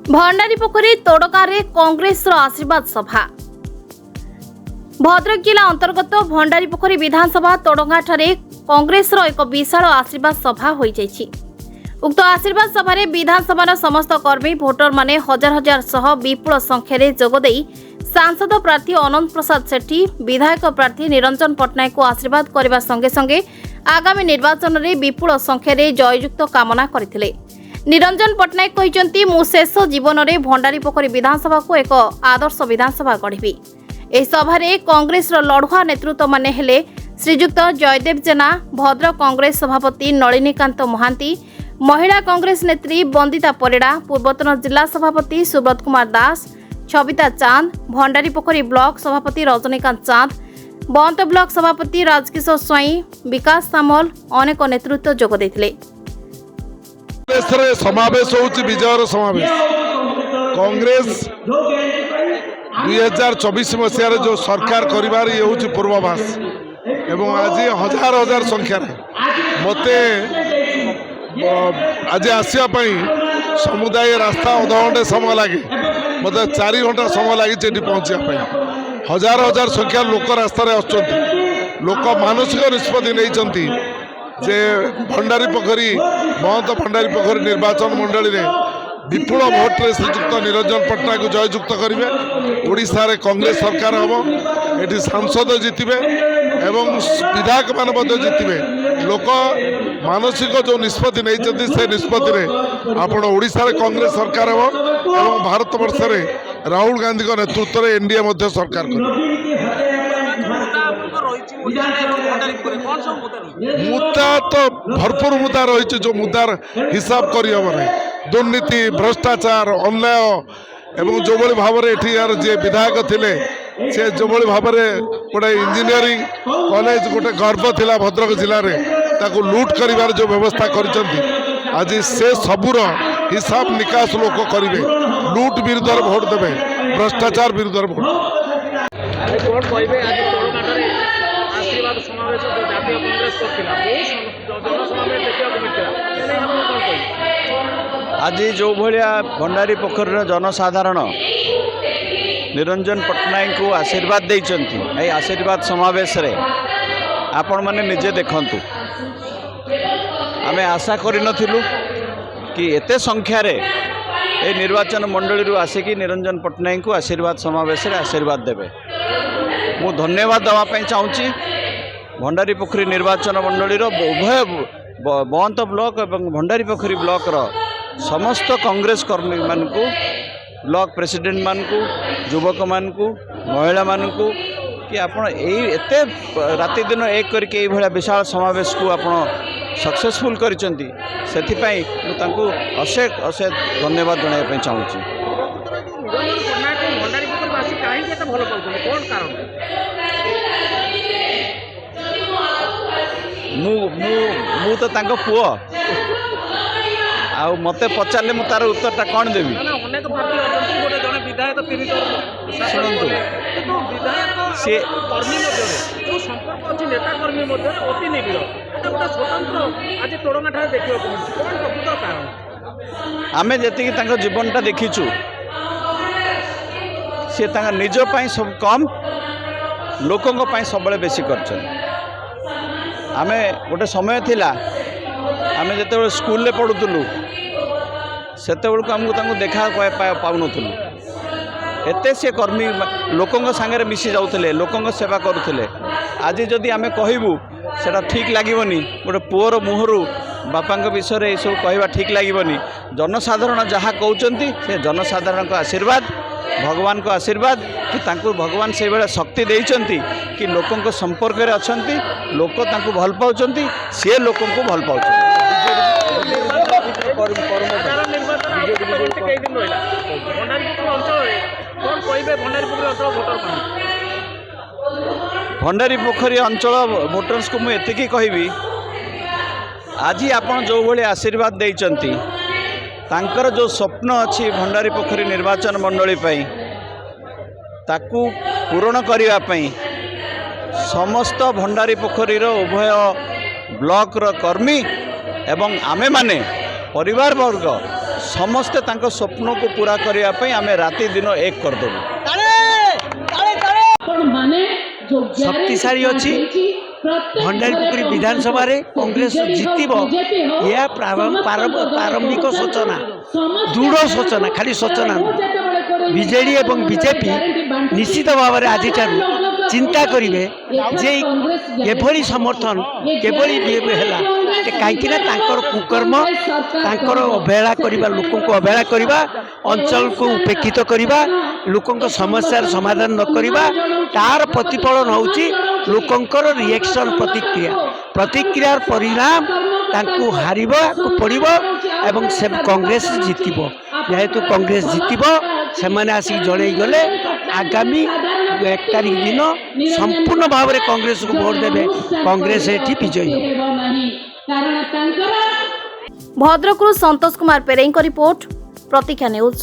भंडारीपोखरी तोड़गाँव कांग्रेस आशीर्वाद सभा। भद्रक जिला अंतर्गत भंडारीपोखरी विधानसभा तोड़गाँव कांग्रेस एक विशाल आशीर्वाद सभा हो जाइछि। उक्त आशीर्वाद सभा विधानसभा समस्त कर्मी भोटर माने हजार हजार सह विपुल संख्यार जोगदे सांसद प्रार्थी अनंत प्रसाद सेठी, विधायक प्रार्थी निरंजन पट्टनायक को आशीर्वाद करने संगे संगे आगामी निर्वाचन में विपुल संख्यार जययुक्त कामना करथिले। निरंजन पट्टनायक कहते मु शेष जीवन में भंडारीपोखरी विधानसभा को एक आदर्श विधानसभा गढ़ी। एह सभा कांग्रेस लड़ुआ नेतृत्व माने हेले श्रीजुक्त जयदेव जेना, भद्रक कांग्रेस सभापति नलिनीकांत महांती, महिला कांग्रेस नेत्री बंदिता परिड़ा, पूर्वतन जिला सभापति सुब्रत कुमार दास, छबिता चांद, भंडारीपोखरी ब्लॉक सभापति रजनीकांत चांद, बंत ब्लॉक सभापति राजकिशोर स्वाई, विकास सामल अनेक नेतृत्व जोग देथिले। समावेश होउछि विजयर समावेश। कांग्रेस 2024 मसीह जो सरकार करिबार ये होउछि पूर्वाभास एवं आज हजार हजार संख्या मते आज आसिया समुदाय रास्ता अध घंटे समय लगे, मत 4 घंटा समय लगी पहुँचा। हजार हजार संख्या लोक रास्तार लोक मानसिक निष्पत्ति नहीं जे भंडारीपोखरी महंत भंडारीपोखरी निर्वाचन मंडली में विपुल भोट्रे श्रीजुक्त निरंजन पट्टनायक को जययुक्त करेंगे। ओडिशा रे कांग्रेस सरकार हम ये सांसद जीतबे एवं विधायक मान जीतबे। लोक मानसिक जो निष्पत्ति नहीं से निष्पत्ति आपण ओडिशा रे कांग्रेस सरकार हम एवं भारत वर्ष रे राहुल गांधी का नेतृत्व में एनडीए मध्य सरकार मुद्दा तो भरपूर मुद्दा रही जो मुद्दार हिसाब कर दुर्नीति, भ्रष्टाचार, अन्याय एवं जो भाव में जे विधायक थिले से जो भाव में गोटे इंजीनियरिंग कॉलेज गोटे गर्व थिला भद्रक जिले में ताकू लूट करिवार जो व्यवस्था करिसंती आज से सबूर हिसाब निकास लोक करेंगे। लूट विरुद्ध भोट देवे, भ्रष्टाचार विरुद्ध भोट आज जो भाया भंडारीपोखरी जनसाधारण निरंजन पट्टनायक को आशीर्वाद देइचंती। आशीर्वाद समावेश रे आपण माने निजे देखंतु। आमे आशा करि नथिलु कि एते संख्यार ए निर्वाचन मंडली आसिकी निरंजन पट्टनायक को आशीर्वाद समावेश रे आशीर्वाद देवे। मु धन्यवाद देवाई चाहूँगी भंडारीपोखरी निर्वाचन मंडली उभय बंत ब्लॉक और भंडारीपोखरी ब्लॉक समस्त कांग्रेस कर्मी मान को, ब्लॉक प्रेसिडेंट मान को, युवक मान को, महिला मान को कि आपण एते राति दिन एक करके भाया विशाल समावेश को आपण सक्सेसफुल करिसेंती। सेथिपाई मु तांको अशेष अशेष धन्यवाद जणाइबा चाहूँगी। मु तो तांको पुओ आ मते पचारे मु तार उत्तरटा कौन देवी। सी आमे जी जीवनटा देखीचु सी निज सब कम लोकों सब बेसी कर। आमे गोटे समय थिला आमे जते स्कूल पढ़ुलु से आमको देखा पाऊन एते से कर्मी लोकों सांगे मिसी जाऊे, लोकों सेवा करुले। आज जदि आमे कहबू सेटा ठीक लगनी, गोटे पुअर मुहरु बापा विषय ये सब कहवा ठीक लगनी। जनसाधारण जहाँ कहते से जनसाधारण को आशीर्वाद, भगवान को आशीर्वाद कि तांको भगवान से बेला शक्ति देइचंती कि लोकों को संपर्क में अच्छंती, लोक तांको भल पाउचंती, सी लोकों को भल पाउचंती। भंडारीपोखरी अंचल भोटर्स को मुझे कहबी आज आपण जो भाई आशीर्वाद देइचंती तांकर जो स्वप्न अच्छी भंडारीपोखरी निर्वाचन मंडली ताकू पूरण करने समस्त भंडारीपोखरी उभय ब्लॉक कर्मी एवं आमे माने परिवार वर्ग ସମସ୍ତେ ତାଙ୍କ ସ୍ୱପ୍ନକୁ ପୂରା କରିବା ପାଇଁ ଆମେ ରାତି ଦିନ ଏକ କରିଦେବୁ। ଶକ୍ତିଶାଳୀ ଅଛି ଭଣ୍ଡାରୀପୋଖରୀ ବିଧାନସଭାରେ କଂଗ୍ରେସ ଜିତିବ ଏହା ପ୍ରାରମ୍ଭିକ ସୂଚନା, ଦୃଢ଼ ସୂଚନା, ଖାଲି ସୂଚନା ନୁହେଁ। ବିଜେଡି ଏବଂ ବିଜେପି ନିଶ୍ଚିତ ଭାବରେ ଆଜିଠାରୁ ଚିନ୍ତା କରିବେ ଯେ ଏଭଳି ସମର୍ଥନ କିଭଳି ହେଲା, କାହିଁକିନା ତାଙ୍କର କୁକର୍ମ, ତାଙ୍କର ଅବହେଳା କରିବା, ଲୋକଙ୍କୁ ଅବହେଳା କରିବା, ଅଞ୍ଚଳକୁ ଉପେକ୍ଷିତ କରିବା, ଲୋକଙ୍କ ସମସ୍ୟାର ସମାଧାନ ନ କରିବା, ତାର ପ୍ରତିଫଳନ ହେଉଛି ଲୋକଙ୍କର ରିଏକ୍ସନ୍, ପ୍ରତିକ୍ରିୟାର ପରିଣାମ ତାଙ୍କୁ ହାରିବାକୁ ପଡ଼ିବ ଏବଂ ସେ କଂଗ୍ରେସ ଜିତିବ। ଯେହେତୁ କଂଗ୍ରେସ ଜିତିବ, ସେମାନେ ଆସିକି ଜଣେଇଗଲେ ଆଗାମୀ 1 ତାରିଖ ଦିନ ସମ୍ପୂର୍ଣ୍ଣ ଭାବରେ କଂଗ୍ରେସକୁ ଭୋଟ ଦେବେ, କଂଗ୍ରେସ ଏଠି ବିଜୟୀ ହେବ। ଭଦ୍ରକରୁ ସନ୍ତୋଷ କୁମାର ପେରେଇଙ୍କ ରିପୋର୍ଟ, ପ୍ରତୀକ୍ଷା ନ୍ୟୁଜ୍।